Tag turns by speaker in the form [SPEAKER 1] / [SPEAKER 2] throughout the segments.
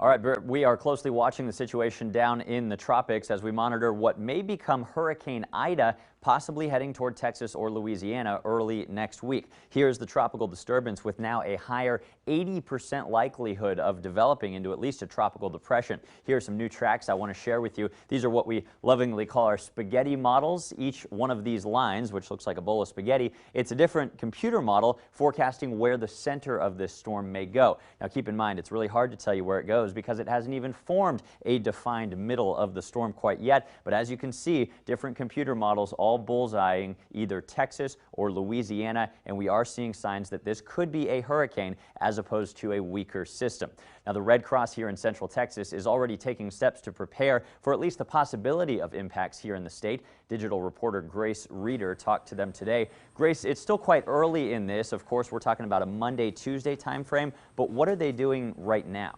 [SPEAKER 1] All right, Britt, we are closely watching the situation down in the tropics as we monitor what may become Hurricane Ida, possibly heading toward Texas or Louisiana early next week. Here's the tropical disturbance with now a higher 80% likelihood of developing into at least a tropical depression. Here are some new tracks I want to share with you. These are what we lovingly call our spaghetti models. Each one of these lines, which looks like a bowl of spaghetti, it's a different computer model forecasting where the center of this storm may go. Now keep in mind, it's really hard to tell you where it goes because it hasn't even formed a defined middle of the storm quite yet. But as you can see, different computer models all bullseyeing either Texas or Louisiana, and we are seeing signs that this could be a hurricane as opposed to a weaker system. Now, the Red Cross here in Central Texas is already taking steps to prepare for at least the possibility of impacts here in the state. Digital reporter Grace Reeder talked to them today. Grace, it's still quite early in this. Of course, we're talking about a Monday, Tuesday time frame, but what are they doing right now?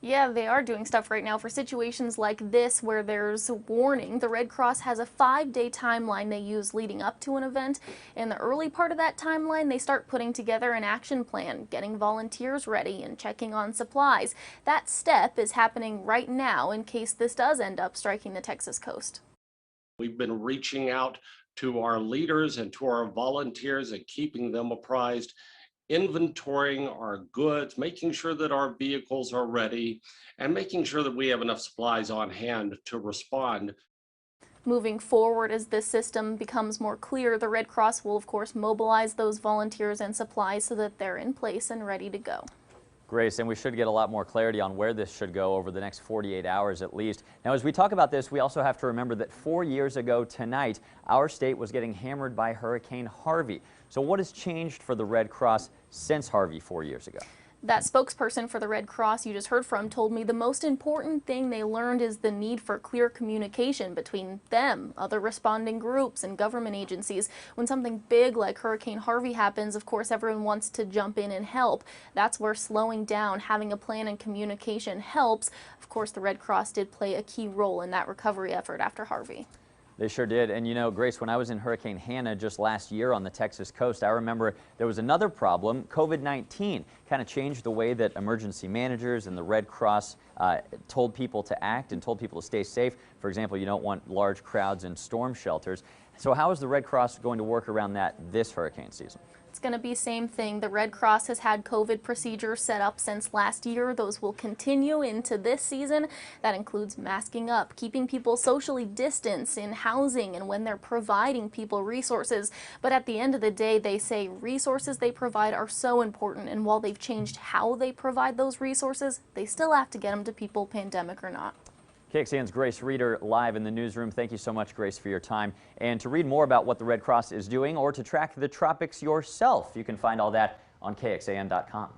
[SPEAKER 2] Yeah, they are doing stuff right now for situations like this where there's a warning. The Red Cross has a 5-day timeline they use leading up to an event. In the early part of that timeline, they start putting together an action plan, getting volunteers ready and checking on supplies. That step is happening right now in case this does end up striking the Texas coast.
[SPEAKER 3] We've been reaching out to our leaders and to our volunteers and keeping them apprised, inventorying our goods, making sure that our vehicles are ready, and making sure that we have enough supplies on hand to respond.
[SPEAKER 2] Moving forward, as this system becomes more clear, the Red Cross will of course mobilize those volunteers and supplies so that they're in place and ready to go.
[SPEAKER 1] Grace, and we should get a lot more clarity on where this should go over the next 48 hours at least. Now, as we talk about this, we also have to remember that 4 years ago tonight, our state was getting hammered by Hurricane Harvey. So what has changed for the Red Cross since Harvey 4 years ago?
[SPEAKER 2] That spokesperson for the Red Cross you just heard from told me the most important thing they learned is the need for clear communication between them, other responding groups, and government agencies. When something big like Hurricane Harvey happens, of course, everyone wants to jump in and help. That's where slowing down, having a plan and communication helps. Of course, the Red Cross did play a key role in that recovery effort after Harvey.
[SPEAKER 1] They sure did. And you know, Grace, when I was in Hurricane Hannah just last year on the Texas coast, I remember there was another problem. COVID-19 kind of changed the way that emergency managers and the Red Cross told people to act and told people to stay safe. For example, you don't want large crowds in storm shelters. So how is the Red Cross going to work around that this hurricane season?
[SPEAKER 2] It's going to be same thing. The Red Cross has had COVID procedures set up since last year. Those will continue into this season. That includes masking up, keeping people socially distanced in housing and when they're providing people resources. But at the end of the day, they say resources they provide are so important. And while they've changed how they provide those resources, they still have to get them to people, pandemic or not.
[SPEAKER 1] KXAN's Grace Reeder live in the newsroom. Thank you so much, Grace, for your time. And to read more about what the Red Cross is doing or to track the tropics yourself, you can find all that on KXAN.com.